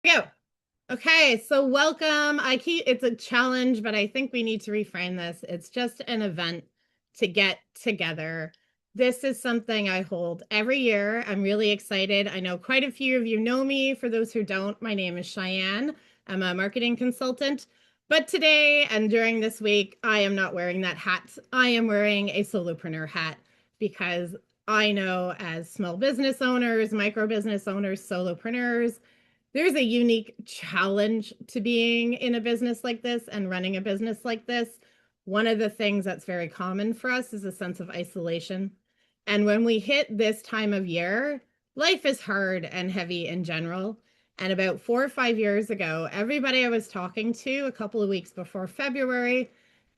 Go. Okay, so welcome. It's a challenge, but I think we need to reframe this. It's just an event to get together. This is something I hold every year. I'm really excited. I know quite a few of you know me. For those who don't, my name is Cheyanne. I'm a marketing consultant. But today and during this week, I am not wearing that hat. I am wearing a solopreneur hat because I know as small business owners, micro business owners, solopreneurs, there's a unique challenge to being in a business like this and running a business like this. One of the things that's very common for us is a sense of isolation. And when we hit this time of year, life is hard and heavy in general. And about 4 or 5 years ago, everybody I was talking to a couple of weeks before February,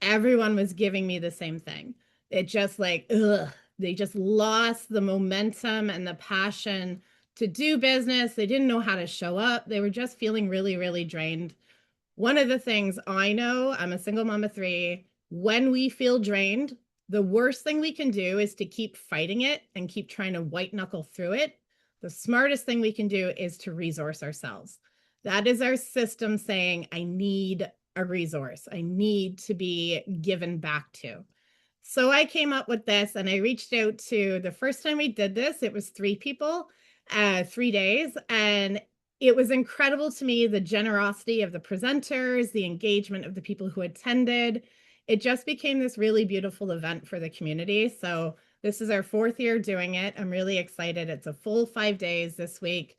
everyone was giving me the same thing. It just like, ugh, they just lost the momentum and the passion to do business. They didn't know how to show up. They were just feeling really, really drained. One of the things I know, I'm a single mom of three, when we feel drained, the worst thing we can do is to keep fighting it and keep trying to white knuckle through it. The smartest thing we can do is to resource ourselves. That is our system saying, I need a resource. I need to be given back to. So I came up with this and I reached out to the first time we did this, it was 3 people, 3 days. And it was incredible to me, the generosity of the presenters, the engagement of the people who attended. It just became this really beautiful event for the community. So this is our 4th year doing it. I'm really excited. It's a full 5 days this week.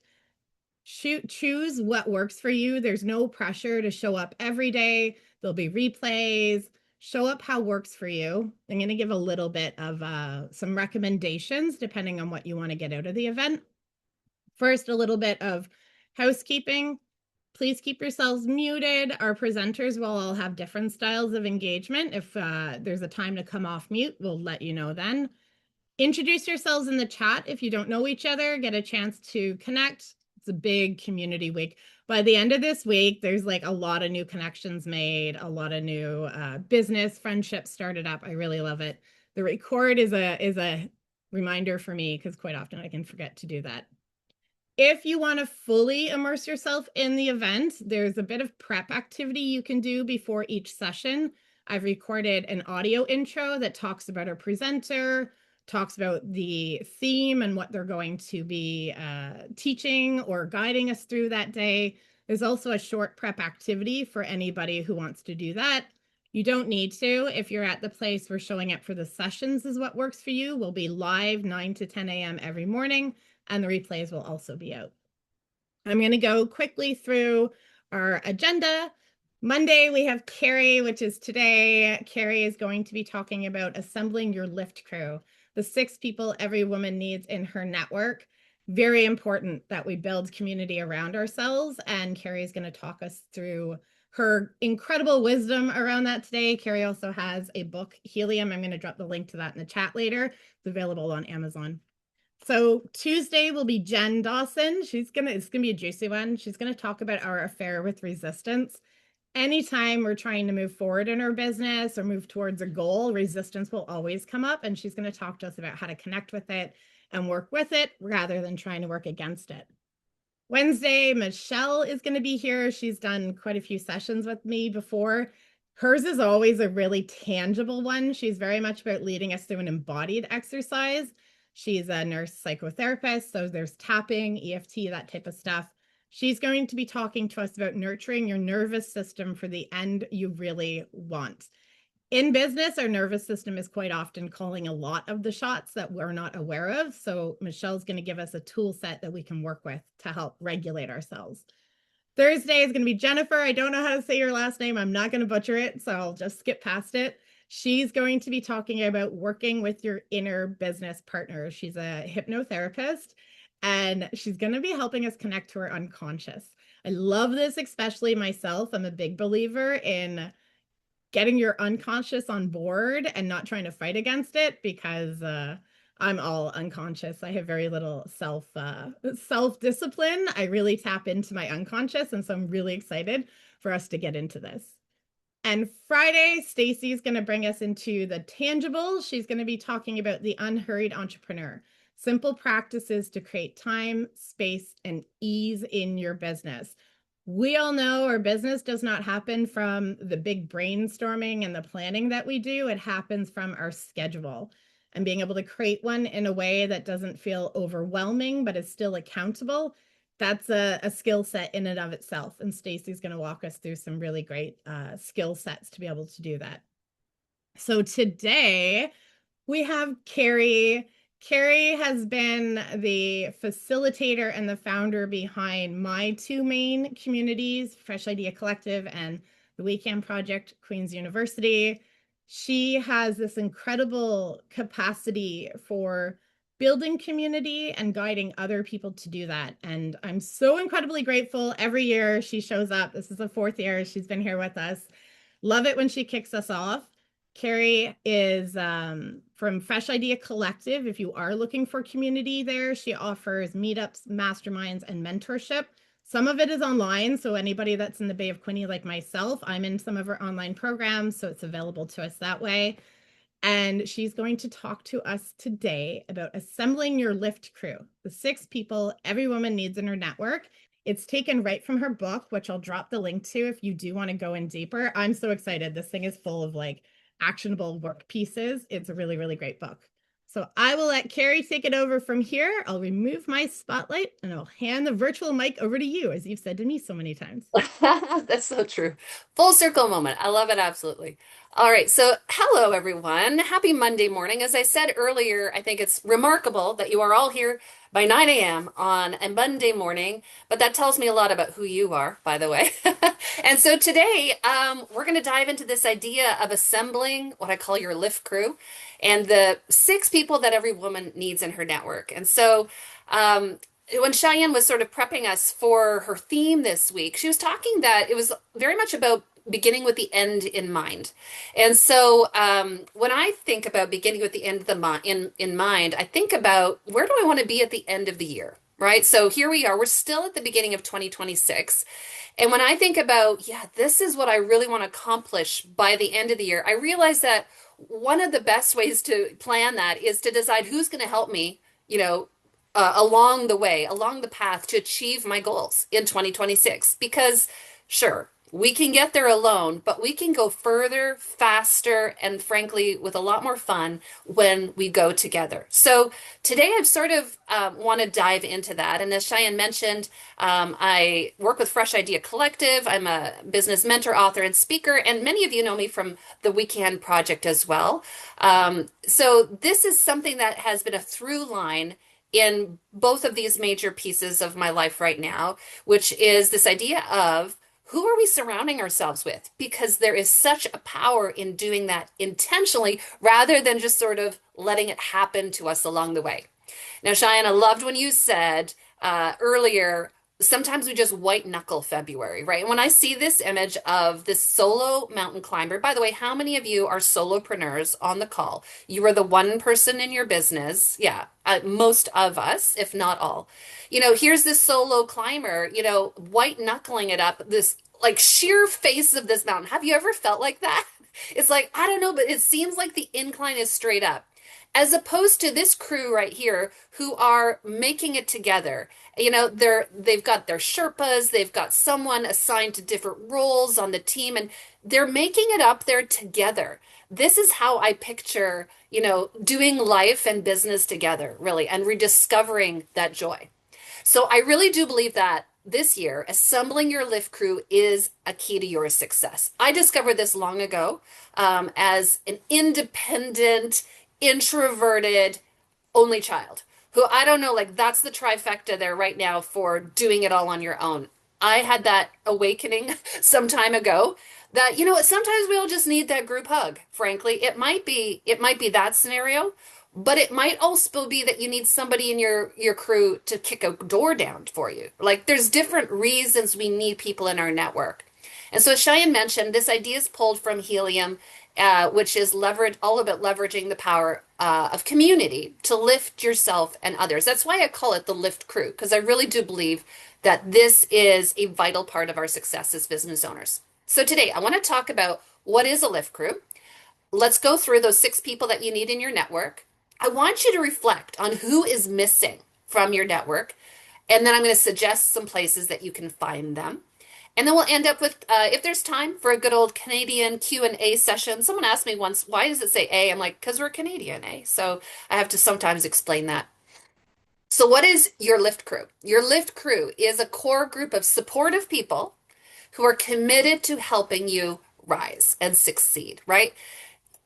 Choose what works for you. There's no pressure to show up every day. There'll be replays. Show up how works for you. I'm going to give a little bit of some recommendations depending on what you want to get out of the event. First, a little bit of housekeeping. Please keep yourselves muted. Our presenters will all have different styles of engagement. If there's a time to come off mute, we'll let you know then. Introduce yourselves in the chat if you don't know each other, get a chance to connect. It's a big community week. By the end of this week, there's like a lot of new connections made, a lot of new business friendships started up. I really love it. The record is a reminder for me because quite often I can forget to do that. If you want to fully immerse yourself in the event, there's a bit of prep activity you can do before each session. I've recorded an audio intro that talks about our presenter, talks about the theme and what they're going to be teaching or guiding us through that day. There's also a short prep activity for anybody who wants to do that. You don't need to. If you're at the place where showing up for the sessions is what works for you, we'll be live 9 to 10 a.m. every morning, and the replays will also be out. I'm going to go quickly through our agenda. Monday, we have Kerry, which is today. Kerry is going to be talking about assembling your lift crew, the 6 people every woman needs in her network. Very important that we build community around ourselves. And Kerry is going to talk us through her incredible wisdom around that today. Kerry also has a book, Helium. I'm going to drop the link to that in the chat later. It's available on Amazon. So Tuesday will be Jen Dawson. It's gonna be a juicy one. She's gonna talk about our affair with resistance. Anytime we're trying to move forward in our business or move towards a goal, resistance will always come up, and she's gonna talk to us about how to connect with it and work with it rather than trying to work against it. Wednesday, Michelle is going to be here. She's done quite a few sessions with me before. Hers is always a really tangible one. She's very much about leading us through an embodied exercise. She's a nurse psychotherapist, so there's tapping, EFT, that type of stuff. She's going to be talking to us about nurturing your nervous system for the end you really want. In business, our nervous system is quite often calling a lot of the shots that we're not aware of. So Michelle's going to give us a tool set that we can work with to help regulate ourselves. Thursday is going to be Jennifer. I don't know how to say your last name. I'm not going to butcher it, so I'll just skip past it. She's going to be talking about working with your inner business partner. She's a hypnotherapist, and she's going to be helping us connect to our unconscious. I love this, especially myself. I'm a big believer in getting your unconscious on board and not trying to fight against it, because I'm all unconscious. I have very little self-discipline. I really tap into my unconscious, and so I'm really excited for us to get into this. And Friday, Stacy's going to bring us into the tangible. She's going to be talking about the unhurried entrepreneur. Simple practices to create time, space, and ease in your business. We all know our business does not happen from the big brainstorming and the planning that we do. It happens from our schedule and being able to create one in a way that doesn't feel overwhelming, but is still accountable. That's a skill set in and of itself. And Stacey's going to walk us through some really great skill sets to be able to do that. So today we have Kerry. Kerry has been the facilitator and the founder behind my two main communities, Fresh Idea Collective and the Weekend Project, Queen's University. She has this incredible capacity for building community and guiding other people to do that. And I'm so incredibly grateful. Every year she shows up. This is the fourth year she's been here with us. Love it when she kicks us off. Kerry is from Fresh Idea Collective. If you are looking for community there, she offers meetups, masterminds, and mentorship. Some of it is online, so anybody that's in the Bay of Quinte like myself, I'm in some of her online programs, so it's available to us that way. And she's going to talk to us today about assembling your lift crew, the 6 people every woman needs in her network. It's taken right from her book, which I'll drop the link to if you do want to go in deeper. I'm so excited. This thing is full of like actionable work pieces. It's a really, really great book. So I will let Kerry take it over from here. I'll remove my spotlight and I'll hand the virtual mic over to you, as you've said to me so many times. That's so true. Full circle moment. I love it absolutely. All right. So, hello, everyone. Happy Monday morning. As I said earlier, I think it's remarkable that you are all here by 9 a.m. on a Monday morning, but that tells me a lot about who you are, by the way. And so today, we're going to dive into this idea of assembling what I call your lift crew and the 6 people that every woman needs in her network. And so, when Cheyanne was sort of prepping us for her theme this week, she was talking that it was very much about beginning with the end in mind. And so when I think about beginning with the end of the in mind, I think about where do I want to be at the end of the year, right? So here we are, we're still at the beginning of 2026. And when I think about, yeah, this is what I really want to accomplish by the end of the year, I realize that one of the best ways to plan that is to decide who's going to help me, along the way, along the path to achieve my goals in 2026. Because, sure, we can get there alone, but we can go further, faster, and frankly, with a lot more fun when we go together. So today I sort of want to dive into that. And as Cheyanne mentioned, I work with Fresh Idea Collective. I'm a business mentor, author, and speaker, and many of you know me from the Weekend Project as well. So this is something that has been a through line in both of these major pieces of my life right now, which is this idea of who are we surrounding ourselves with? Because there is such a power in doing that intentionally rather than just sort of letting it happen to us along the way. Now, Cheyanne, I loved when you said earlier, sometimes we just white knuckle February, right? And when I see this image of this solo mountain climber, by the way, how many of you are solopreneurs on the call? You are the one person in your business. Yeah, most of us, if not all. Here's this solo climber, white knuckling it up, this like sheer face of this mountain. Have you ever felt like that? It's like, I don't know, but it seems like the incline is straight up. As opposed to this crew right here who are making it together. They've got their Sherpas, they've got someone assigned to different roles on the team, and they're making it up there together. This is how I picture, doing life and business together, really, and rediscovering that joy. So I really do believe that this year, assembling your lift crew is a key to your success. I discovered this long ago as an independent, introverted, only child who I don't know, like that's the trifecta there right now for doing it all on your own. I had that awakening some time ago that, sometimes we all just need that group hug. Frankly, it might be that scenario, but it might also be that you need somebody in your crew to kick a door down for you. Like there's different reasons we need people in our network. And so as Cheyanne mentioned, this idea is pulled from Helium, which is all about leveraging the power of community to lift yourself and others. That's why I call it the lift crew, because I really do believe that this is a vital part of our success as business owners. So today I want to talk about what is a lift crew. Let's go through those 6 people that you need in your network. I want you to reflect on who is missing from your network, and then I'm going to suggest some places that you can find them. And then we'll end up with, if there's time for a good old Canadian Q&A session. Someone asked me once, why does it say A? I'm like, because we're Canadian, eh? So I have to sometimes explain that. So what is your lift crew? Your lift crew is a core group of supportive people who are committed to helping you rise and succeed, right?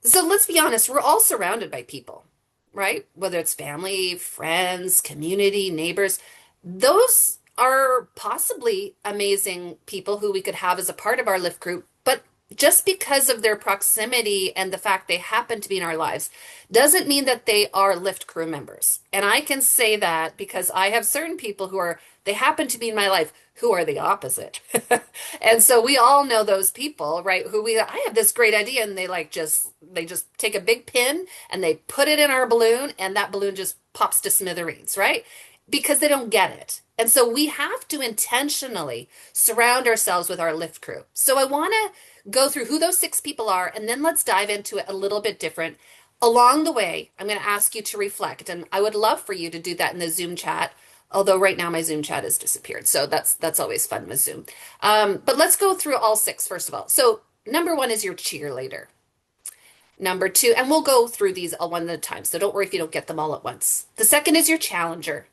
So let's be honest, we're all surrounded by people, right? Whether it's family, friends, community, neighbors, those are possibly amazing people who we could have as a part of our lift group. But just because of their proximity and the fact they happen to be in our lives doesn't mean that they are lift crew members. And I can say that because I have certain people who are, they happen to be in my life who are the opposite. And so we all know those people, right? Who we, I have this great idea and they just take a big pin and they put it in our balloon and that balloon just pops to smithereens, right? Because they don't get it. And so we have to intentionally surround ourselves with our lift crew. So I want to go through who those six people are and then let's dive into it a little bit different. Along the way, I'm going to ask you to reflect, and I would love for you to do that in the Zoom chat. Although right now my Zoom chat has disappeared, so that's always fun with Zoom. But let's go through all six first of all. So number one is your cheerleader. Number two, and we'll go through these all one at a time, so don't worry if you don't get them all at once. The second is your challenger.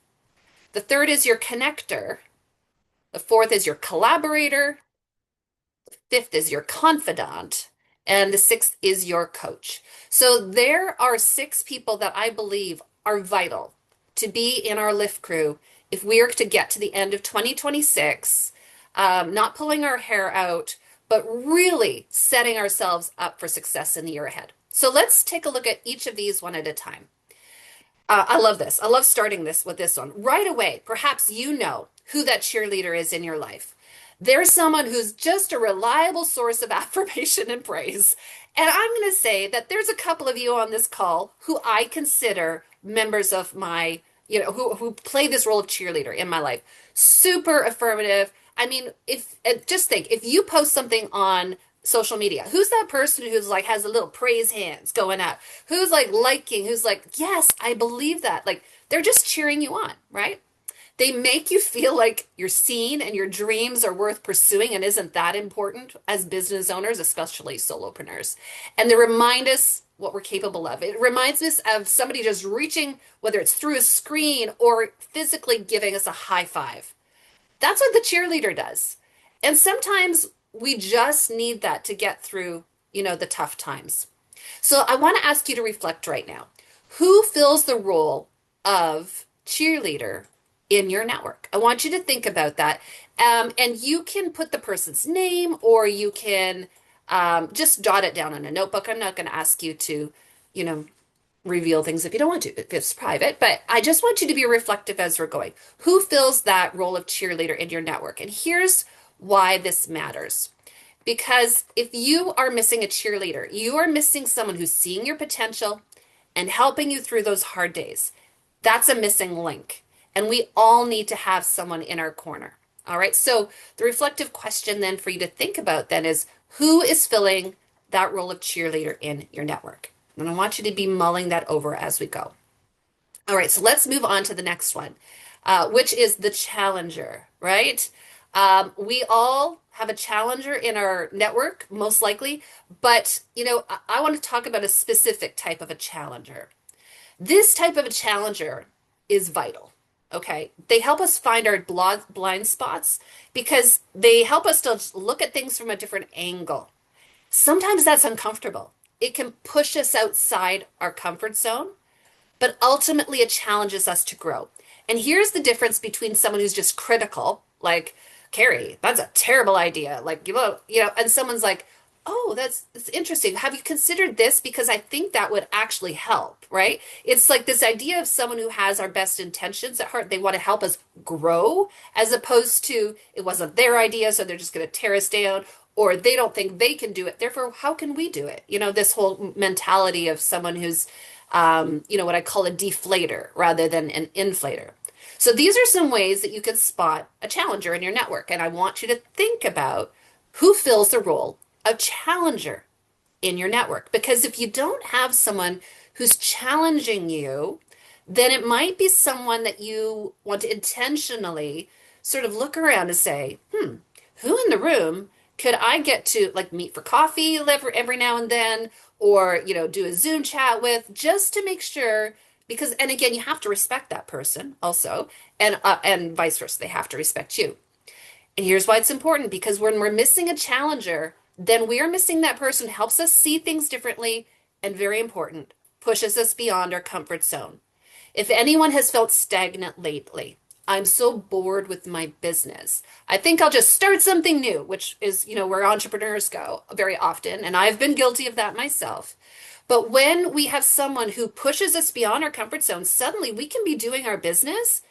The third is your connector. The fourth is your collaborator. Fifth is your confidant. And the sixth is your coach. So there are six people that I believe are vital to be in our lift crew if we are to get to the end of 2026, not pulling our hair out, but really setting ourselves up for success in the year ahead. So let's take a look at each of these one at a time. I love this. I love starting this with this one. Right away, perhaps you know who that cheerleader is in your life. There's someone who's just a reliable source of affirmation and praise. And I'm going to say that there's a couple of you on this call who I consider members of my, who play this role of cheerleader in my life. Super affirmative. I mean, if just think, if you post something on social media, who's that person who's like has a little praise hands going up? Who's like liking, who's like, yes, I believe that. Like they're just cheering you on, right? They make you feel like you're seen and your dreams are worth pursuing and isn't that important as business owners, especially solopreneurs. And they remind us what we're capable of. It reminds us of somebody just reaching, whether it's through a screen or physically giving us a high five. That's what the cheerleader does. And sometimes we just need that to get through, the tough times. So I want to ask you to reflect right now. Who fills the role of cheerleader in your network? I want you to think about that. And you can put the person's name or you can just jot it down on a notebook. I'm not going to ask you to, you know, reveal things if you don't want to, if it's private, but I just want you to be reflective as we're going. Who fills that role of cheerleader in your network? And here's why this matters. Because if you are missing a cheerleader, you are missing someone who's seeing your potential and helping you through those hard days. That's a missing link. And we all need to have someone in our corner. All right. So the reflective question then for you to think about then is who is filling that role of cheerleader in your network? And I want you to be mulling that over as we go. All right. So let's move on to the next one, which is the challenger, right? We all have a challenger in our network, most likely, but I want to talk about a specific type of a challenger. This type of a challenger is vital. Okay. They help us find our blind spots because they help us to look at things from a different angle. Sometimes that's uncomfortable. It can push us outside our comfort zone, but ultimately it challenges us to grow. And here's the difference between someone who's just critical, like, Kerry, that's a terrible idea. Like, and someone's like, oh, that's interesting. Have you considered this? Because I think that would actually help, right? It's like this idea of someone who has our best intentions at heart. They want to help us grow as opposed to it wasn't their idea, so they're just going to tear us down, or they don't think they can do it. Therefore, how can we do it? This whole mentality of someone who's, what I call a deflator rather than an inflator. So these are some ways that you can spot a challenger in your network. And I want you to think about who fills the role of challenger in your network. Because if you don't have someone who's challenging you, then it might be someone that you want to intentionally sort of look around and say, who in the room could I get to like meet for coffee every now and then, or, do a Zoom chat with just to make sure, because, and again, you have to respect that person also, and vice versa. They have to respect you. And here's why it's important, because when we're missing a challenger, then we are missing that person who helps us see things differently, and very important, pushes us beyond our comfort zone. If anyone has felt stagnant lately, I'm so bored with my business. I think I'll just start something new, which is, where entrepreneurs go very often. And I've been guilty of that myself. But when we have someone who pushes us beyond our comfort zone, suddenly we can be doing our business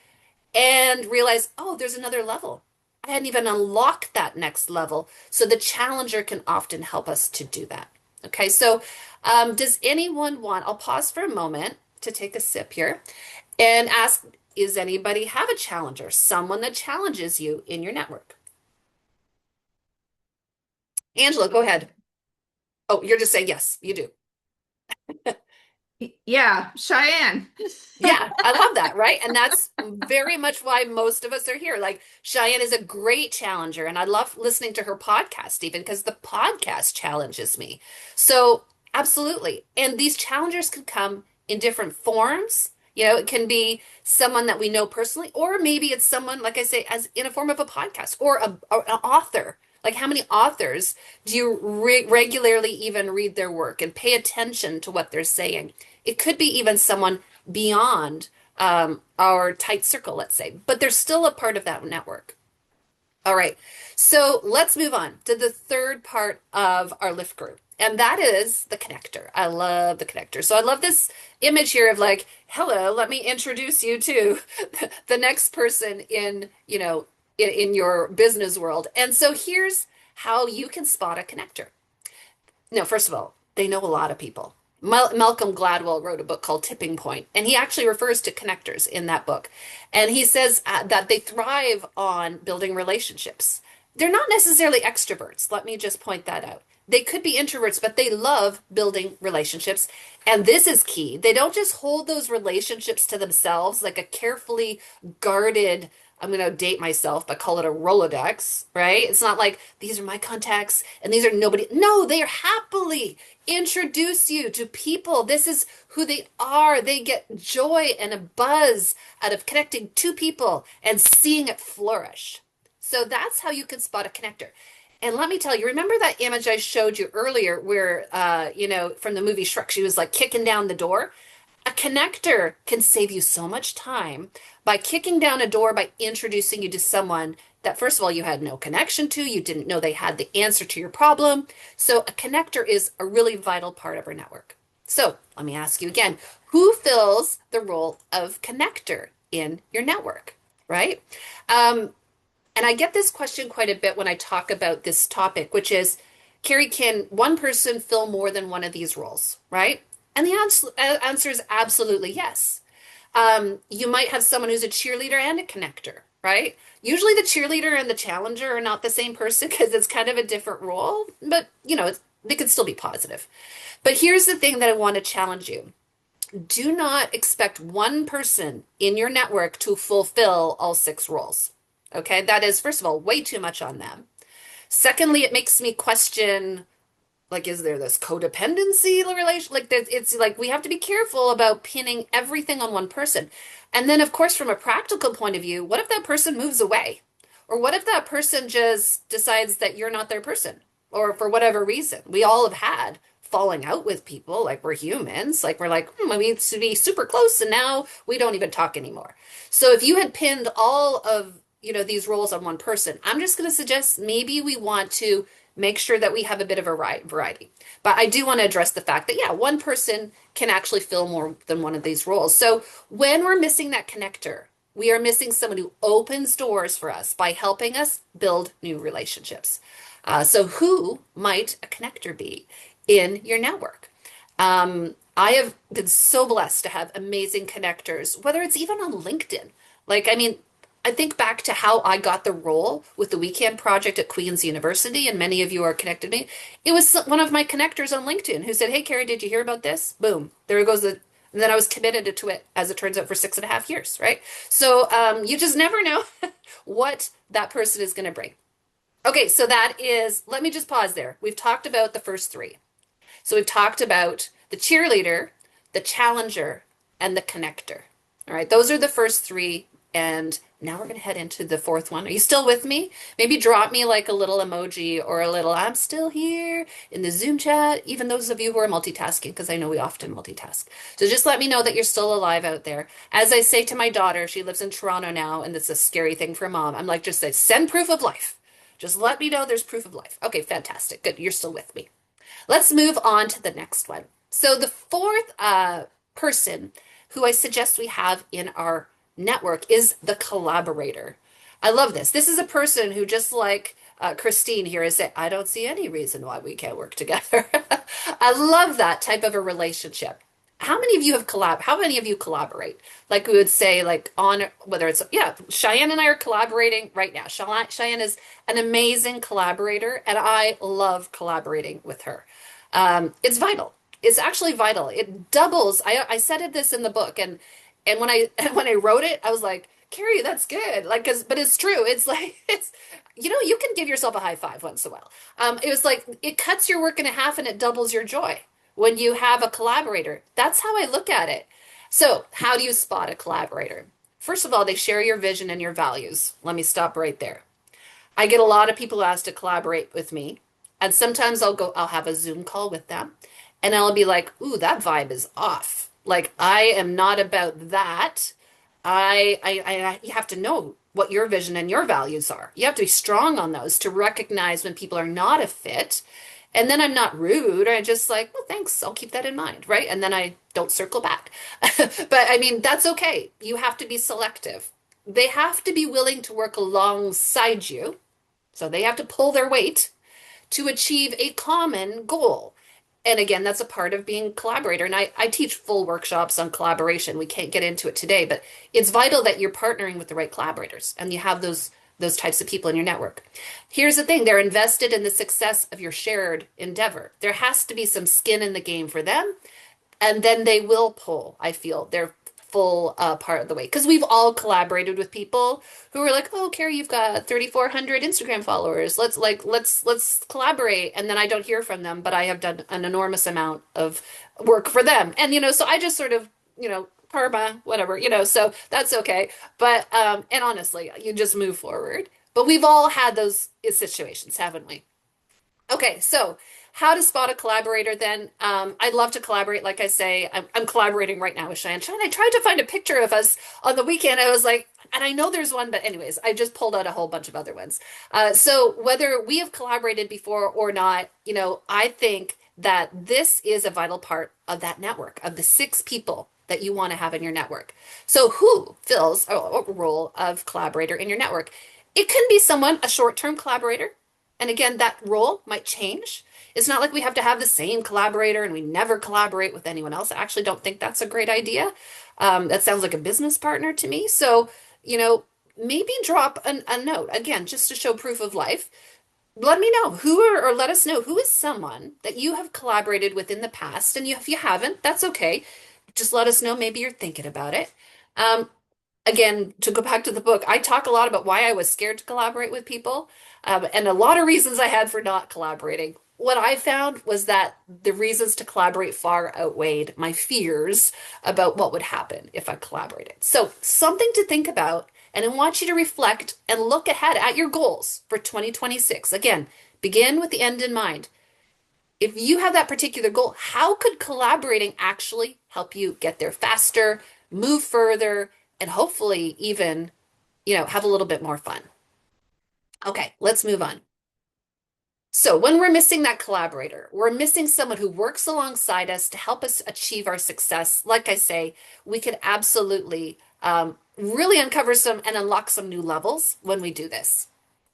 and realize, oh, there's another level. I hadn't even unlocked that next level. So the challenger can often help us to do that. Okay, so does anyone want, I'll pause for a moment to take a sip here and ask, is anybody have a challenger, someone that challenges you in your network? Angela, go ahead. Oh, you're just saying yes, you do. Yeah, Cheyenne. Yeah, I love that, right? And that's very much why most of us are here. Like Cheyanne is a great challenger, and I love listening to her podcast even because the podcast challenges me. So, absolutely. And these challengers can come in different forms. It can be someone that we know personally, or maybe it's someone, like I say, as in a form of a podcast or an author. Like, how many authors do you regularly even read their work and pay attention to what they're saying? It could be even someone beyond our tight circle, let's say, but they're still a part of that network. All right, so let's move on to the third part of our lift group, and that is the connector. I love the connector. So I love this image here of like, hello, let me introduce you to the next person in your business world. And so here's how you can spot a connector. No, first of all, they know a lot of people. Malcolm Gladwell wrote a book called Tipping Point, and he actually refers to connectors in that book. And he says that they thrive on building relationships. They're not necessarily extroverts. Let me just point that out. They could be introverts, but they love building relationships. And this is key. They don't just hold those relationships to themselves like a carefully guarded, I'm going to date myself, but call it a Rolodex, right? It's not like these are my contacts and these are nobody. No, they are happily introduce you to people. This is who they are. They get joy and a buzz out of connecting to people and seeing it flourish. So that's how you can spot a connector. And let me tell you, remember that image I showed you earlier where, from the movie Shrek, she was like kicking down the door? A connector can save you so much time by kicking down a door, by introducing you to someone that, first of all, you had no connection to, you didn't know they had the answer to your problem. So a connector is a really vital part of our network. So let me ask you again, who fills the role of connector in your network, right? And I get this question quite a bit when I talk about this topic, which is, Kerry, can one person fill more than one of these roles, right? And the answer is absolutely yes. You might have someone who's a cheerleader and a connector, right? Usually the cheerleader and the challenger are not the same person because it's kind of a different role, but they could still be positive. But here's the thing that I want to challenge you. Do not expect one person in your network to fulfill all six roles. Okay, that is, first of all, way too much on them. Secondly, it makes me question, like, is there this codependency relation? Like, it's like we have to be careful about pinning everything on one person. And then, of course, from a practical point of view, what if that person moves away? Or what if that person just decides that you're not their person? Or for whatever reason, we all have had falling out with people. Like, we're humans. Like, we're like, we used to be super close, and now we don't even talk anymore. So if you had pinned all of these roles on one person, I'm just going to suggest maybe we want to make sure that we have a bit of a variety. But I do want to address the fact that, yeah, one person can actually fill more than one of these roles. So when we're missing that connector, we are missing someone who opens doors for us by helping us build new relationships. So who might a connector be in your network? I have been so blessed to have amazing connectors, whether it's even on LinkedIn. I think back to how I got the role with the Weekend Project at Queen's University, and many of you are connected to me. It was one of my connectors on LinkedIn who said, "Hey, Kerry, did you hear about this?" Boom, there goes and then I was committed to it, as it turns out, for 6.5 years, right? So you just never know what that person is going to bring. Okay, so that is, let me just pause there. We've talked about the first three. So we've talked about the cheerleader, the challenger, and the connector. All right, those are the first three. And now we're going to head into the fourth one. Are you still with me? Maybe drop me like a little emoji or a little I'm still here in the Zoom chat, even those of you who are multitasking, because I know we often multitask. So just let me know that you're still alive out there. As I say to my daughter, she lives in Toronto now, and it's a scary thing for mom. I'm like, just say, send proof of life. Just let me know there's proof of life. Okay, fantastic. Good. You're still with me. Let's move on to the next one. So the fourth person who I suggest we have in our network is the collaborator. I love this. This is a person who, just like Christine here, is saying, I don't see any reason why we can't work together. I love that type of a relationship. How many of you have How many of you collaborate? Like we would say, like on whether it's yeah, Cheyanne and I are collaborating right now. Cheyanne is an amazing collaborator, and I love collaborating with her. It's vital. It's actually vital. It doubles. I said this in the book, and when I when I wrote it, I was like, Kerry, that's good. Like, but it's true. It's like you can give yourself a high five once in a while. It was like it cuts your work in half and it doubles your joy when you have a collaborator. That's how I look at it. So, how do you spot a collaborator? First of all, they share your vision and your values. Let me stop right there. I get a lot of people asked to collaborate with me, and sometimes I'll have a Zoom call with them, and I'll be like, "Ooh, that vibe is off. Like I am not about that. You have to know what your vision and your values are. You have to be strong on those to recognize when people are not a fit. And then I'm not rude. I just like, well, thanks. I'll keep that in mind, right? And then I don't circle back. But I mean, that's okay. You have to be selective. They have to be willing to work alongside you. So they have to pull their weight to achieve a common goal. And again, that's a part of being a collaborator. And I teach full workshops on collaboration. We can't get into it today, but it's vital that you're partnering with the right collaborators and you have those types of people in your network. Here's the thing, they're invested in the success of your shared endeavor. There has to be some skin in the game for them, and then they will pull, I feel, their full part of the way. Because we've all collaborated with people who are like, "Oh, Kerry, you've got 3,400 Instagram followers. Let's collaborate." And then I don't hear from them, but I have done an enormous amount of work for them. And so I just sort of, karma, whatever, so that's okay. But and honestly, you just move forward. But we've all had those situations, haven't we? Okay, so how to spot a collaborator then? I'd love to collaborate. Like I say, I'm collaborating right now with Cheyanne. Cheyanne, I tried to find a picture of us on the weekend. I was like, and I know there's one, but anyways, I just pulled out a whole bunch of other ones. So whether we have collaborated before or not, I think that this is a vital part of that network, of the six people that you want to have in your network. So who fills a role of collaborator in your network? It can be someone, a short-term collaborator, and again, that role might change. It's not like we have to have the same collaborator and we never collaborate with anyone else. I actually don't think that's a great idea. That sounds like a business partner to me. So, maybe drop a note again, just to show proof of life. Let me know or let us know who is someone that you have collaborated with in the past. And if you haven't, that's okay. Just let us know. Maybe you're thinking about it. Um, Again, to go back to the book, I talk a lot about why I was scared to collaborate with people, and a lot of reasons I had for not collaborating. What I found was that the reasons to collaborate far outweighed my fears about what would happen if I collaborated. So, something to think about, and I want you to reflect and look ahead at your goals for 2026. Again, begin with the end in mind. If you have that particular goal, how could collaborating actually help you get there faster, move further, and hopefully even, have a little bit more fun? Okay, let's move on. So, when we're missing that collaborator, we're missing someone who works alongside us to help us achieve our success. Like I say, we could absolutely really uncover some and unlock some new levels when we do this.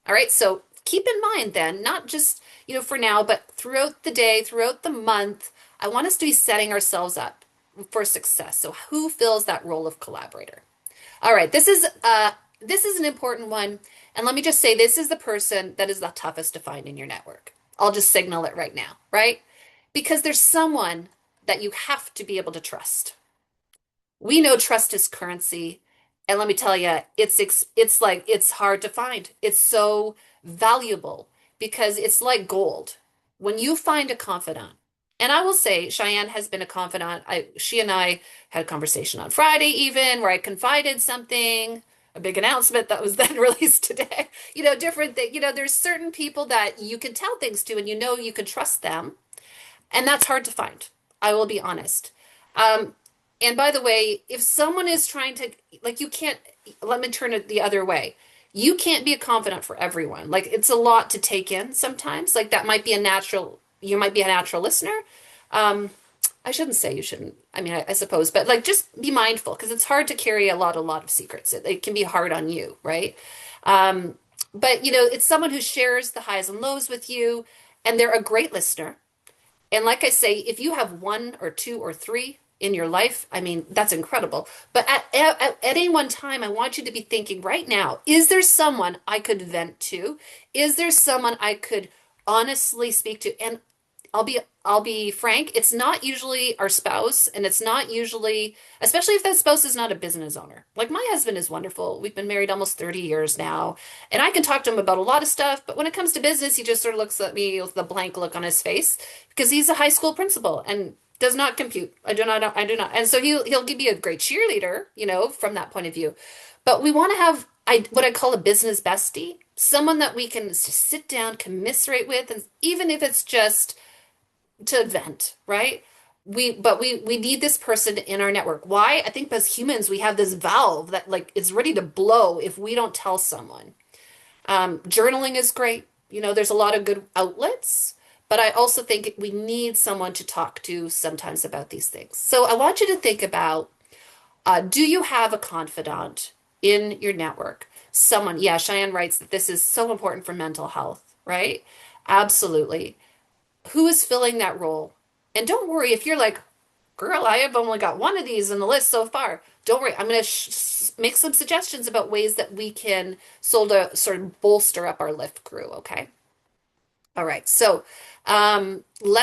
All right, so keep in mind then, not just, for now, but throughout the day, throughout the month, I want us to be setting ourselves up for success. So, who fills that role of collaborator? All right, this is an important one, and let me just say this is the person that is the toughest to find in your network. I'll just signal it right now, right? Because there's someone that you have to be able to trust. We know trust is currency, and let me tell you, it's like it's hard to find. It's so valuable because it's like gold. When you find a confidant, and I will say Cheyanne has been a confidant. She and I had a conversation on Friday even where I confided something, a big announcement that was then released today. Different thing. There's certain people that you can tell things to and you can trust them. And that's hard to find. I will be honest. Um, and by the way, if someone is trying to, like, you can't, let me turn it the other way. You can't be a confidant for everyone. Like, it's a lot to take in sometimes. Like, that might be you might be a natural listener. Um, I shouldn't say you shouldn't. I mean, I suppose, but like, just be mindful because it's hard to carry a lot of secrets. It can be hard on you, right? Um, but, it's someone who shares the highs and lows with you, and they're a great listener. And like I say, if you have one or two or three in your life, I mean, that's incredible. But at any one time, I want you to be thinking right now, is there someone I could vent to? Is there someone I could honestly speak to? And I'll be frank, it's not usually our spouse, and it's not usually, especially if that spouse is not a business owner. Like my husband is wonderful. We've been married almost 30 years now, and I can talk to him about a lot of stuff, but when it comes to business, he just sort of looks at me with the blank look on his face because he's a high school principal and does not compute. I do not. And so he'll give you a great cheerleader, from that point of view. But we want to have what I call a business bestie, someone that we can just sit down, commiserate with, and even if it's just to vent, right? We need this person in our network. Why? I think as humans, we have this valve that like is ready to blow if we don't tell someone. Journaling is great. There's a lot of good outlets, but I also think we need someone to talk to sometimes about these things. So I want you to think about, do you have a confidant in your network? Someone, yeah, Cheyanne writes that this is so important for mental health, right? Absolutely. Who is filling that role? And don't worry if you're like, girl, I have only got one of these in the list so far. Don't worry. I'm going to make some suggestions about ways that we can sort of bolster up our lift crew. Okay. All right. So, so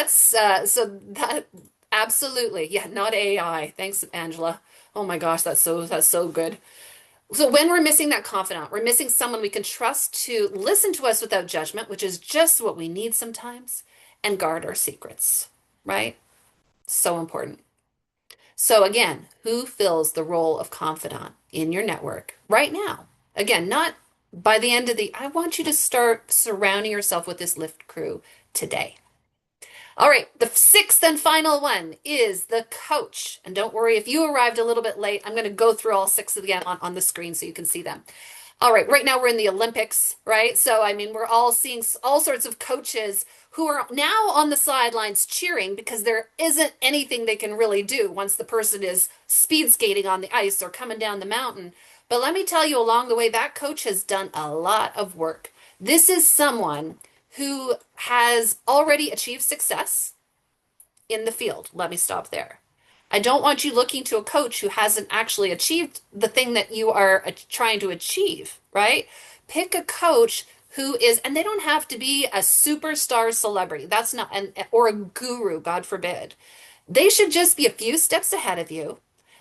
that absolutely. Yeah. Not AI. Thanks, Angela. Oh my gosh. That's so good. So when we're missing that confidant, we're missing someone we can trust to listen to us without judgment, which is just what we need sometimes, and guard our secrets, right? So important. So again, who fills the role of confidant in your network right now? Again, not by the end of I want you to start surrounding yourself with this lift crew today. All right, the sixth and final one is the coach. And don't worry, if you arrived a little bit late, I'm going to go through all six again on the screen so you can see them. All right now we're in the Olympics, right? So, I mean, we're all seeing all sorts of coaches who are now on the sidelines cheering because there isn't anything they can really do once the person is speed skating on the ice or coming down the mountain. But let me tell you, along the way, that coach has done a lot of work. This is someone who has already achieved success in the field. Let me stop there. I don't want you looking to a coach who hasn't actually achieved the thing that you are trying to achieve, right? Pick a coach who is, and they don't have to be a superstar celebrity. That's not, or a guru, God forbid. They should just be a few steps ahead of you,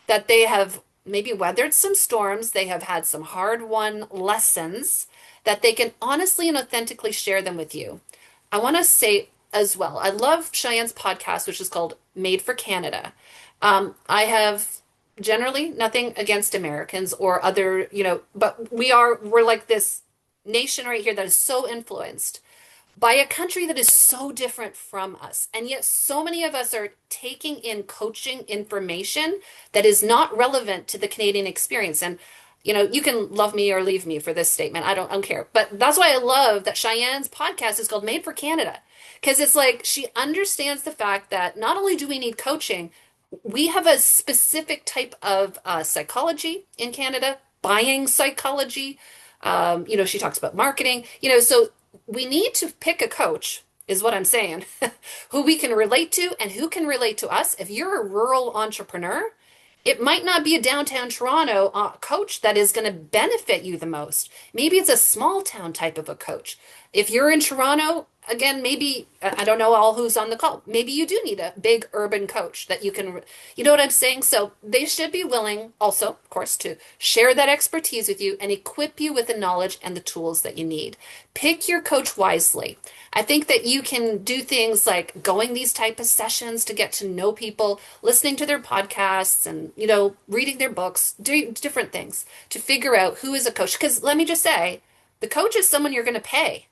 that they have maybe weathered some storms, they have had some hard-won lessons, that they can honestly and authentically share them with you. I want to say as well, I love Cheyenne's podcast, which is called Made for Canada. I have generally nothing against Americans or other, but we're like this nation right here that is so influenced by a country that is so different from us. And yet so many of us are taking in coaching information that is not relevant to the Canadian experience. And, you can love me or leave me for this statement. I don't care. But that's why I love that Cheyenne's podcast is called Made for Canada. Because it's like she understands the fact that not only do we need coaching, we have a specific type of psychology in Canada, buying psychology. She talks about marketing, so we need to pick a coach, is what I'm saying, who we can relate to and who can relate to us. If you're a rural entrepreneur, it might not be a downtown Toronto coach that is going to benefit you the most. Maybe it's a small town type of a coach. If you're in Toronto, again, maybe I don't know all who's on the call. Maybe you do need a big urban coach that you can, you know what I'm saying? So they should be willing also, of course, to share that expertise with you and equip you with the knowledge and the tools that you need. Pick your coach wisely. I think that you can do things like going these type of sessions to get to know people, listening to their podcasts and, reading their books, doing different things to figure out who is a coach. Because let me just say, the coach is someone you're going to pay.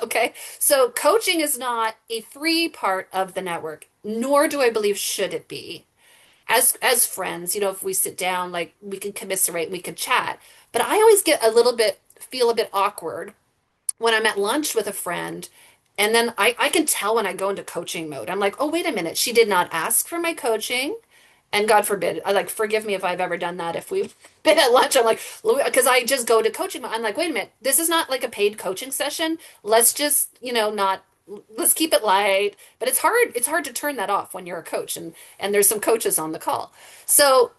Okay. So coaching is not a free part of the network, nor do I believe should it be. As friends, if we sit down, like we can commiserate, we can chat. But I always feel a bit awkward when I'm at lunch with a friend, and then I can tell when I go into coaching mode. I'm like, oh, wait a minute, she did not ask for my coaching. And God forbid, forgive me if I've ever done that. If we've been at lunch, I'm like, because I just go to coaching. I'm like, wait a minute, this is not like a paid coaching session. Let's just, not, let's keep it light. But it's hard to turn that off when you're a coach, and there's some coaches on the call. So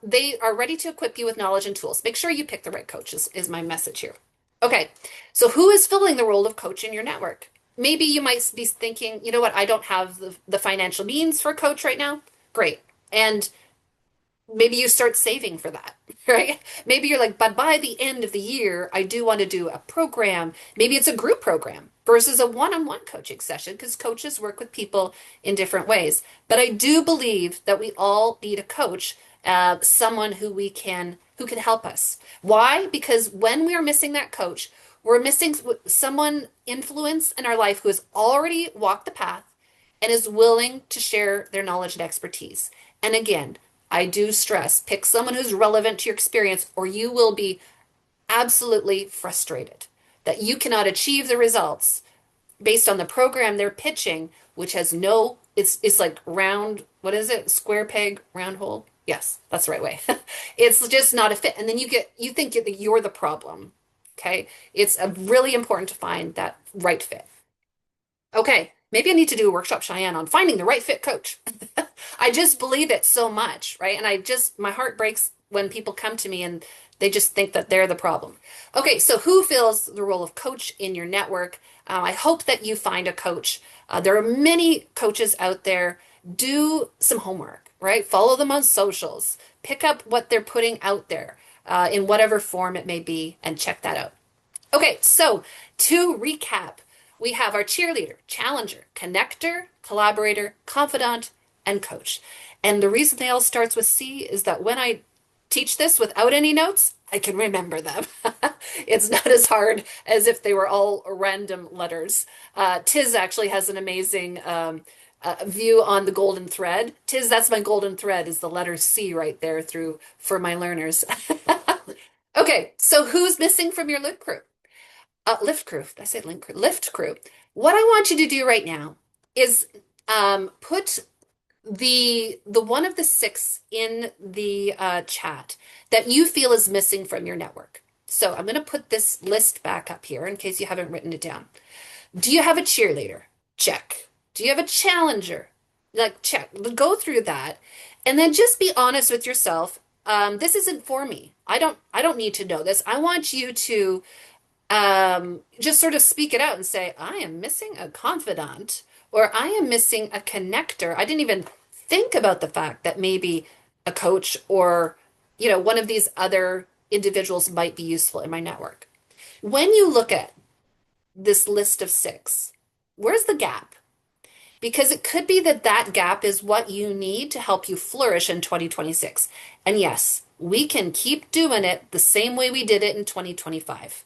they are ready to equip you with knowledge and tools. Make sure you pick the right coach is my message here. Okay, so who is filling the role of coach in your network? Maybe you might be thinking, you know what, I don't have the financial means for a coach right now. Great. And maybe you start saving for that, right? Maybe you're like, but by the end of the year, I do want to do a program. Maybe it's a group program versus a one-on-one coaching session because coaches work with people in different ways. But I do believe that we all need a coach, someone who can help us. Why? Because when we are missing that coach, we're missing someone influence in our life who has already walked the path and is willing to share their knowledge and expertise. And again, I do stress, pick someone who's relevant to your experience, or you will be absolutely frustrated that you cannot achieve the results based on the program they're pitching, which has it's like round, what is it? Square peg, round hole. Yes, that's the right way. It's just not a fit. And then you think you're the problem. Okay. It's really important to find that right fit. Okay, maybe I need to do a workshop, Cheyanne, on finding the right fit coach. I just believe it so much, right? And my heart breaks when people come to me and they just think that they're the problem. Okay, so who fills the role of coach in your network? I hope that you find a coach. There are many coaches out there. Do some homework, right? Follow them on socials. Pick up what they're putting out there in whatever form it may be and check that out. Okay, so to recap, we have our cheerleader, challenger, connector, collaborator, confidant, and coach. And the reason they all starts with C is that when I teach this without any notes, I can remember them. It's not as hard as if they were all random letters. Tiz actually has an amazing view on the golden thread. Tiz, that's my golden thread, is the letter C right there for my learners. Okay, so who's missing from your lift crew? Lift crew. Did I say link crew? Lift crew. What I want you to do right now is put the one of the six in the chat that you feel is missing from your network. So I'm going to put this list back up here in case you haven't written it down. Do you have a cheerleader? Check. Do you have a challenger? Like, check. Go through that, and then just be honest with yourself. This isn't for me. I don't need to know this. I want you to just sort of speak it out and say, I am missing a confidant or I am missing a connector. I didn't even think about the fact that maybe a coach or, one of these other individuals might be useful in my network. When you look at this list of six, where's the gap? Because it could be that that gap is what you need to help you flourish in 2026. And yes, we can keep doing it the same way we did it in 2025.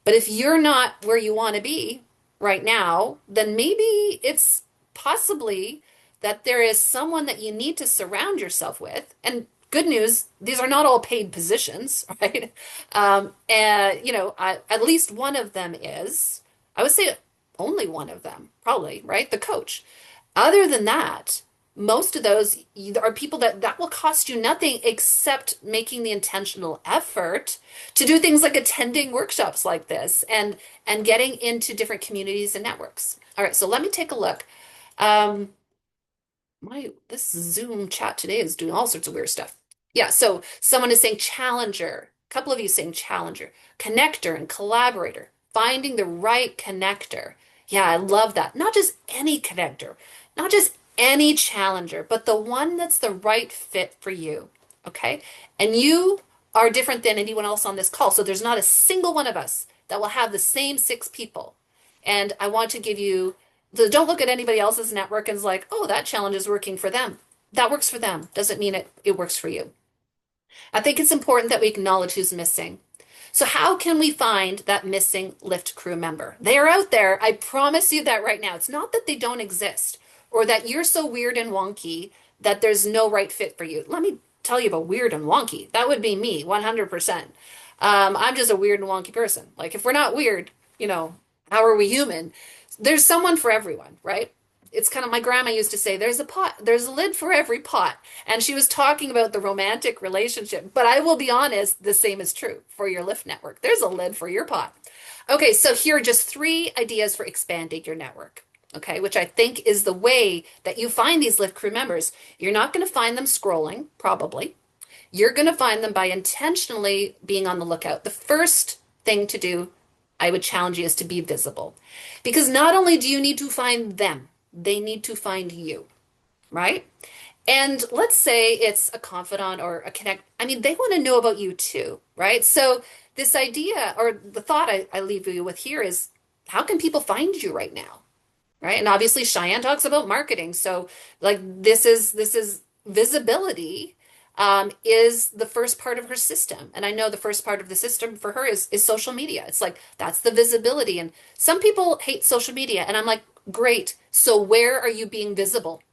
But if you're not where you want to be right now, then maybe it's possibly that there is someone that you need to surround yourself with. And good news, these are not all paid positions, right? At least one of them is, I would say only one of them, probably, right? The coach. Other than that, most of those are people that will cost you nothing except making the intentional effort to do things like attending workshops like this and getting into different communities and networks. All right, so let me take a look. This Zoom chat today is doing all sorts of weird stuff. Yeah, so someone is saying challenger. A couple of you saying challenger, connector and collaborator, finding the right connector. Yeah, I love that. Not just any connector, not just any challenger, but the one that's the right fit for you. Okay. And you are different than anyone else on this call. So there's not a single one of us that will have the same six people. And I want to give you the don't look at anybody else's network and it's like, oh, that challenge is working for them. That works for them. Doesn't mean it works for you. I think it's important that we acknowledge who's missing. So, how can we find that missing Lyft crew member? They're out there. I promise you that right now. It's not that they don't exist or that you're so weird and wonky that there's no right fit for you. Let me tell you about weird and wonky. That would be me, 100%. I'm just a weird and wonky person. Like, if we're not weird, how are we human? There's someone for everyone, right? It's kind of my grandma used to say, there's a lid for every pot. And she was talking about the romantic relationship. But I will be honest, the same is true for your Lyft network. There's a lid for your pot. Okay, so here are just three ideas for expanding your network. Okay, which I think is the way that you find these Lyft crew members. You're not going to find them scrolling, probably. You're going to find them by intentionally being on the lookout. The first thing to do, I would challenge you, is to be visible. Because not only do you need to find them, they need to find you, right? And let's say it's a confidant or a connect. I mean, they want to know about you too, right? So this idea or the thought I leave you with here is how can people find you right now? Right. And obviously Cheyanne talks about marketing. So like this is visibility is the first part of her system. And I know the first part of the system for her is social media. It's like that's the visibility. And some people hate social media. And I'm like, great. So where are you being visible?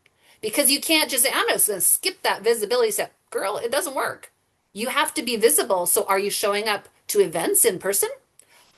Because you can't just say, I'm just going to skip that visibility step. Girl, it doesn't work. You have to be visible. So are you showing up to events in person?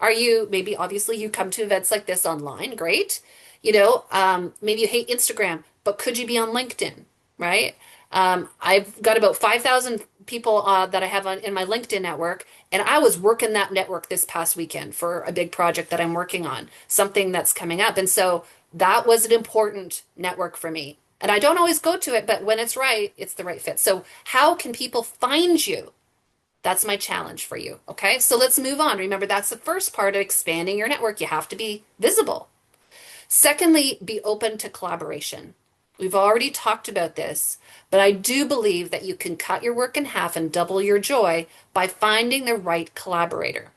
Are you, maybe obviously you come to events like this online, great. Maybe you hate Instagram, but could you be on LinkedIn, right? I've got about 5,000 people that I have in my LinkedIn network, and I was working that network this past weekend for a big project that I'm working on, something that's coming up. And so that was an important network for me. And I don't always go to it, but when it's right, it's the right fit. So how can people find you? That's my challenge for you. Okay. So let's move on. Remember, that's the first part of expanding your network. You have to be visible. Secondly, be open to collaboration. We've already talked about this, but I do believe that you can cut your work in half and double your joy by finding the right collaborator.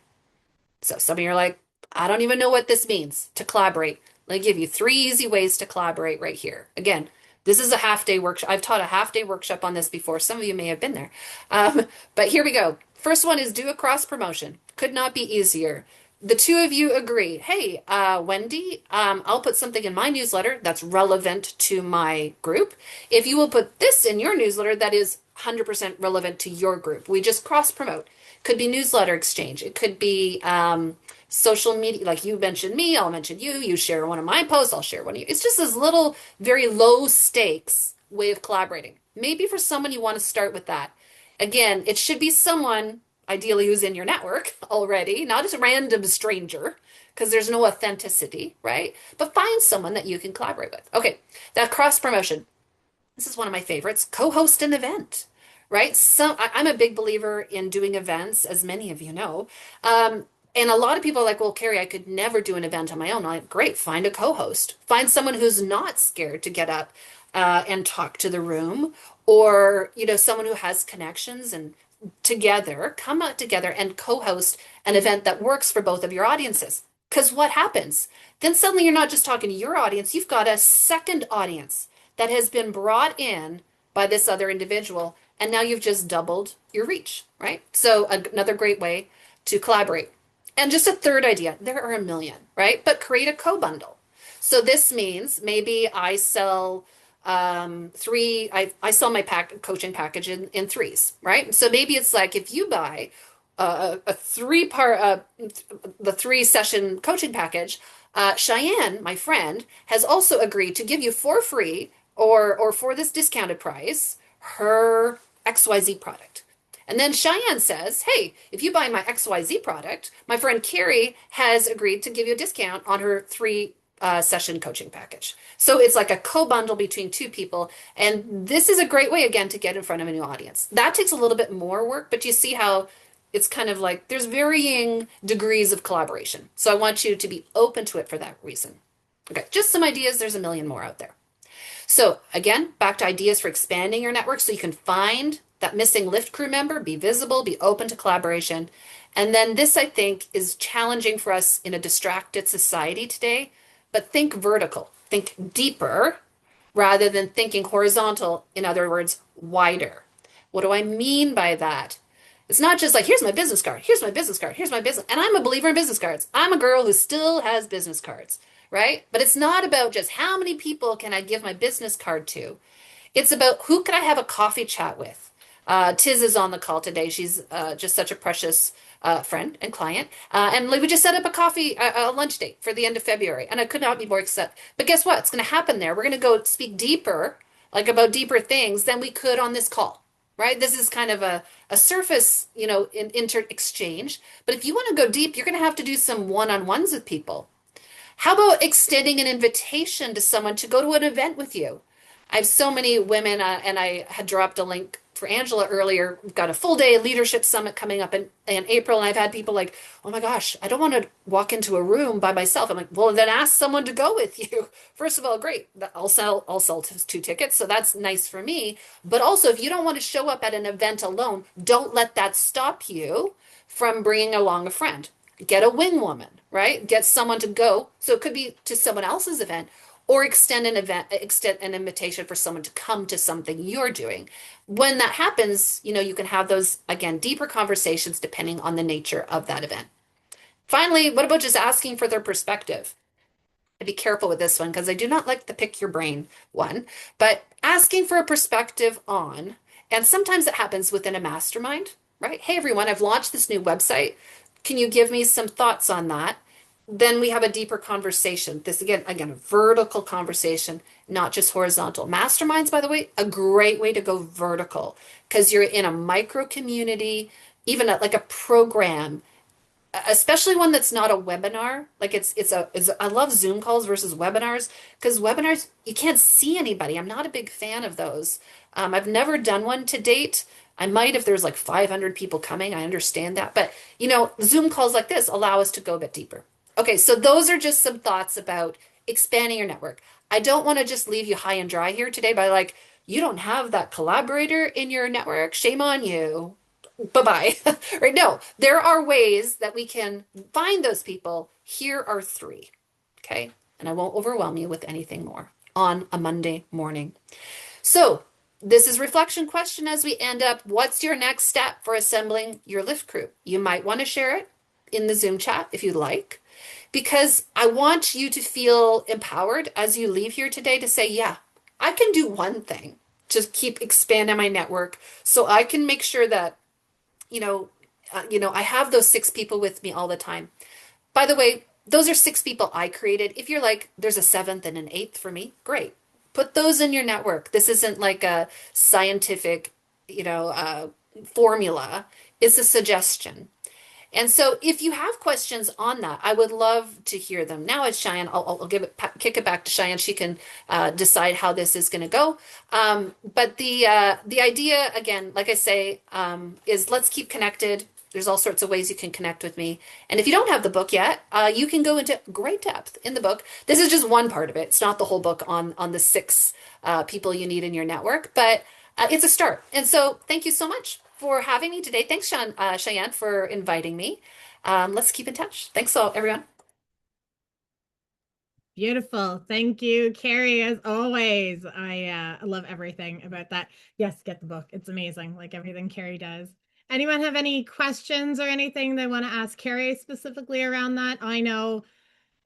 So some of you are like, I don't even know what this means to collaborate. Let me give you three easy ways to collaborate right here. Again, this is a half day workshop. I've taught a half day workshop on this before. Some of you may have been there. But here we go. First one is do a cross promotion. Could not be easier. The two of you agree, hey, Wendy, I'll put something in my newsletter that's relevant to my group. If you will put this in your newsletter that is 100% relevant to your group, we just cross promote. Could be newsletter exchange. It could be social media, like you mentioned me, I'll mention you. You share one of my posts, I'll share one of you. It's just this little, very low stakes way of collaborating. Maybe for someone you want to start with that. Again, it should be someone ideally who's in your network already, not as a random stranger, because there's no authenticity, right? But find someone that you can collaborate with. Okay, that cross promotion. This is one of my favorites. Co-host an event, right? So I'm a big believer in doing events, as many of you know. And a lot of people are like, well, Kerry, I could never do an event on my own. I'm like, great, find a co-host. Find someone who's not scared to get up and talk to the room, or someone who has connections and together, come out together and co-host an event that works for both of your audiences. Because what happens? Then suddenly you're not just talking to your audience, you've got a second audience that has been brought in by this other individual, and now you've just doubled your reach, right? So another great way to collaborate. And just a third idea, there are a million, right? But create a co-bundle. So this means maybe I sell I sell my coaching package in threes, right? So maybe it's like if you buy a the 3 session coaching package, Cheyanne, my friend, has also agreed to give you for free or for this discounted price her XYZ product. And then Cheyanne says, hey, if you buy my XYZ product, my friend Kerry has agreed to give you a discount on her 3 session coaching package. So it's like a co-bundle between two people. And this is a great way, again, to get in front of a new audience. That takes a little bit more work, but you see how it's kind of like there's varying degrees of collaboration. So I want you to be open to it for that reason. Okay, just some ideas. There's a million more out there. So again, back to ideas for expanding your network so you can find that missing lift crew member, be visible, be open to collaboration. And then this, I think, is challenging for us in a distracted society today, but think vertical, think deeper rather than thinking horizontal, in other words, wider. What do I mean by that? It's not just like, here's my business card, here's my business card, here's my business. And I'm a believer in business cards. I'm a girl who still has business cards, right? But it's not about just how many people can I give my business card to. It's about who can I have a coffee chat with. Tiz is on the call today. She's just such a precious friend and client. And like, we just set up a a lunch date for the end of February. And I could not be more excited. But guess what? It's going to happen there. We're going to go speak deeper, like about deeper things than we could on this call, right? This is kind of a surface, inter exchange. But if you want to go deep, you're going to have to do some one-on-ones with people. How about extending an invitation to someone to go to an event with you? I have so many women, and I had dropped a link for Angela earlier. We've got a full day leadership summit coming up in April, and I've had people like, oh my gosh, I don't want to walk into a room by myself. I'm like, well, then ask someone to go with you. First of all, great. I'll sell two tickets, so that's nice for me. But also, if you don't want to show up at an event alone, don't let that stop you from bringing along a friend. Get a wing woman, right? Get someone to go. So it could be to someone else's event or extend an invitation for someone to come to something you're doing. When that happens, you can have those, again, deeper conversations depending on the nature of that event. Finally, what about just asking for their perspective? I'd be careful with this one because I do not like the pick your brain one, but asking for a perspective on, and sometimes it happens within a mastermind, right? Hey, everyone, I've launched this new website. Can you give me some thoughts on that? Then we have a deeper conversation. This again, a vertical conversation, not just horizontal. Masterminds, by the way, a great way to go vertical because you're in a micro community, even like a program, especially one that's not a webinar. Like I love Zoom calls versus webinars because webinars you can't see anybody. I'm not a big fan of those. I've never done one to date. I might if there's like 500 people coming. I understand that, but Zoom calls like this allow us to go a bit deeper. Okay, so those are just some thoughts about expanding your network. I don't want to just leave you high and dry here today by like you don't have that collaborator in your network. Shame on you. Bye-bye. Right? No, there are ways that we can find those people. Here are three. Okay. And I won't overwhelm you with anything more on a Monday morning. So this is reflection question as we end up. What's your next step for assembling your lift crew? You might want to share it in the Zoom chat if you'd like, because I want you to feel empowered as you leave here today to say, yeah, I can do one thing to keep expanding my network so I can make sure that I have those six people with me all the time. By the way, those are six people I created. If you're like, there's a seventh and an eighth for me, great. Put those in your network. This isn't like a scientific, formula. It's a suggestion. And so if you have questions on that, I would love to hear them. Now it's Cheyanne. I'll kick it back to Cheyanne. She can decide how this is going to go. But the idea, again, like I say, is let's keep connected. There's all sorts of ways you can connect with me. And if you don't have the book yet, you can go into great depth in the book. This is just one part of it. It's not the whole book on the six people you need in your network, but it's a start. And so thank you so much for having me today. Thanks, Cheyanne, for inviting me. Let's keep in touch. Thanks all, everyone. Beautiful. Thank you, Kerry, as always. I love everything about that. Yes, get the book. It's amazing, like everything Kerry does. Anyone have any questions or anything they want to ask Kerry specifically around that? I know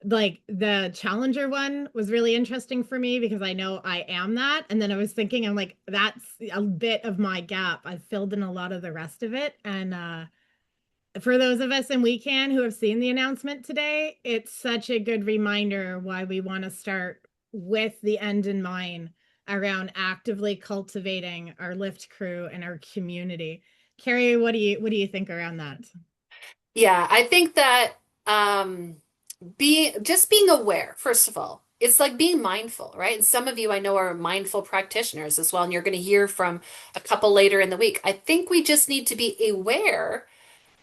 like the challenger one was really interesting for me because I know I am that. And then I was thinking, I'm like, that's a bit of my gap. I've filled in a lot of the rest of it. And for those of us in WeCan who have seen the announcement today, it's such a good reminder why we want to start with the end in mind around actively cultivating our lift crew and our community. Kerry, what do you think around that? Yeah, I think that being aware, first of all, it's like being mindful, right? And some of you I know are mindful practitioners as well, and you're going to hear from a couple later in the week. I think we just need to be aware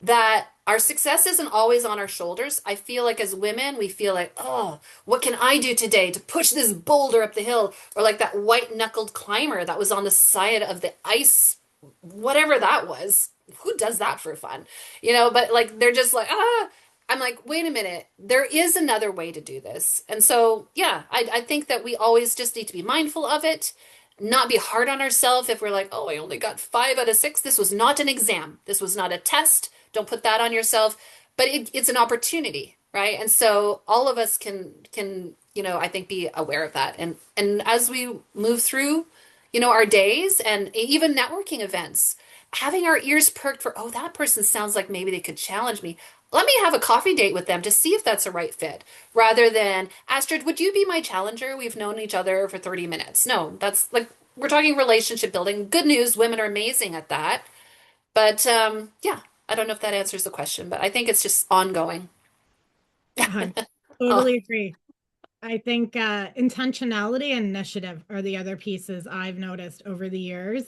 that our success isn't always on our shoulders. I feel like as women, we feel like, oh, what can I do today to push this boulder up the hill? Or like that white-knuckled climber that was on the side of the ice, whatever that was. Who does that for fun? But like they're just like, ah. I'm like, wait a minute, there is another way to do this. And so, yeah, I think that we always just need to be mindful of it, not be hard on ourselves if we're like, oh, I only got 5 out of 6. This was not an exam. This was not a test. Don't put that on yourself. But it's an opportunity, right? And so all of us can I think be aware of that. And as we move through, our days and even networking events, having our ears perked for, oh, that person sounds like maybe they could challenge me. Let me have a coffee date with them to see if that's a right fit, rather than, Astrid, would you be my challenger? We've known each other for 30 minutes. No, that's like, we're talking relationship building. Good news, women are amazing at that. But yeah, I don't know if that answers the question, but I think it's just ongoing. I Oh, totally agree. I think intentionality and initiative are the other pieces I've noticed over the years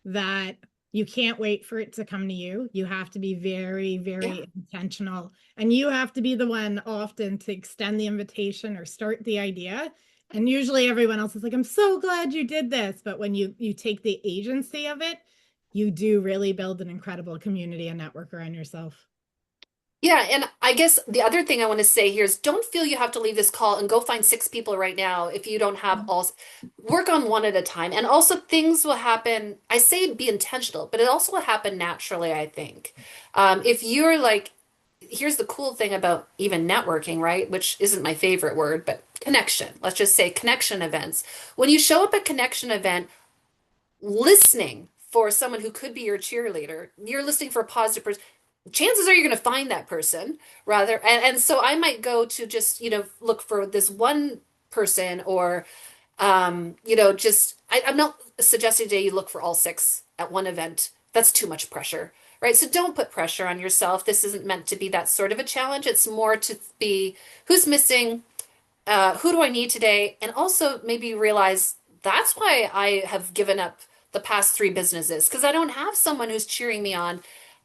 that you can't wait for it to come to you. You have to be very, yeah. very intentional. And you have to be the one often to extend the invitation or start the idea. And usually everyone else is like, I'm so glad you did this. But when you take the agency of it, you do really build an incredible community and network around yourself. Yeah, and I guess the other thing I want to say here is don't feel you have to leave this call and go find 6 people right now if you don't have all. Work on one at a time. And also things will happen. I say be intentional, but it also will happen naturally, I think. If you're like, here's the cool thing about even networking, right? Which isn't my favorite word, but connection. Let's just say connection events. When you show up at connection event, listening for someone who could be your cheerleader, you're listening for a positive person, chances are you're going to find that person rather. And so I might go to just, look for this one person or, I'm not suggesting today you look for all 6 at one event. That's too much pressure, right? So don't put pressure on yourself. This isn't meant to be that sort of a challenge. It's more to be who's missing, who do I need today? And also maybe realize that's why I have given up the past 3 businesses because I don't have someone who's cheering me on.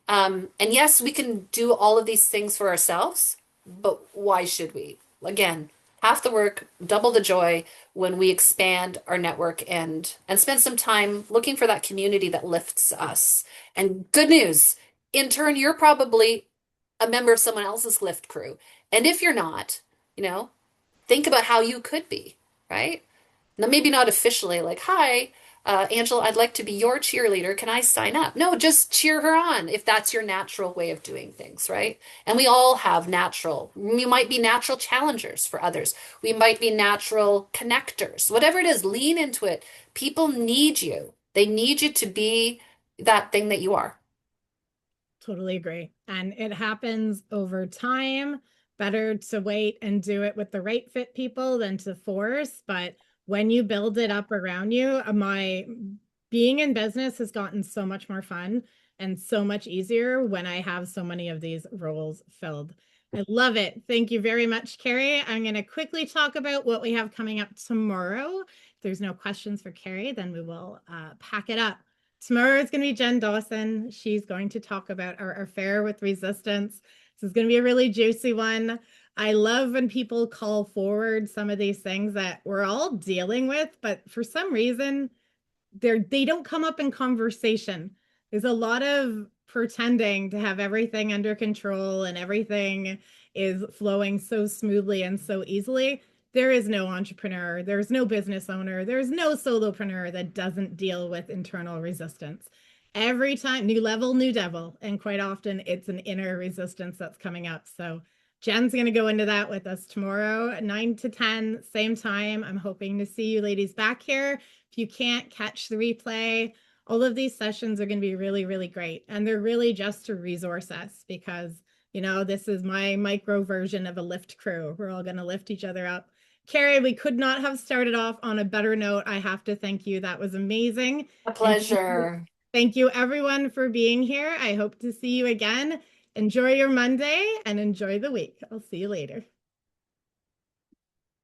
And yes, we can do all of these things for ourselves, but why should we? Again, half the work, double the joy when we expand our network and spend some time looking for that community that lifts us. And good news, in turn, you're probably a member of someone else's lift crew. And if you're not, you know, think about how you could be, right? Now, maybe not officially, like, hi, Angela, I'd like to be your cheerleader. Can I sign up? No, just cheer her on if that's your natural way of doing things, right? And we all have we might be natural challengers for others. We might be natural connectors. Whatever it is, lean into it. People need you. They need you to be that thing that you are. Totally agree. And it happens over time. Better to wait and do it with the right fit people than to force. But when you build it up around you, my being in business has gotten so much more fun and so much easier when I have so many of these roles filled. I love it. Thank you very much, Kerry. I'm going to quickly talk about what we have coming up tomorrow. If there's no questions for Kerry, then we will pack it up. Tomorrow is going to be Jen Dawson. She's going to talk about our affair with resistance. This is going to be a really juicy one. I love when people call forward some of these things that we're all dealing with, but for some reason, they don't come up in conversation. There's a lot of pretending to have everything under control and everything is flowing so smoothly and so easily. There is no entrepreneur, there's no business owner, there's no solopreneur that doesn't deal with internal resistance. Every time, new level, new devil. And quite often it's an inner resistance that's coming up. So Jen's going to go into that with us tomorrow, 9 to 10, same time. I'm hoping to see you ladies back here. If you can't catch the replay, all of these sessions are going to be really, really great. And they're really just to resource us because, this is my micro version of a lift crew. We're all going to lift each other up. Kerry, we could not have started off on a better note. I have to thank you. That was amazing. A And pleasure. thank you everyone for being here. I hope to see you again. Enjoy your Monday and enjoy the week. I'll see you later.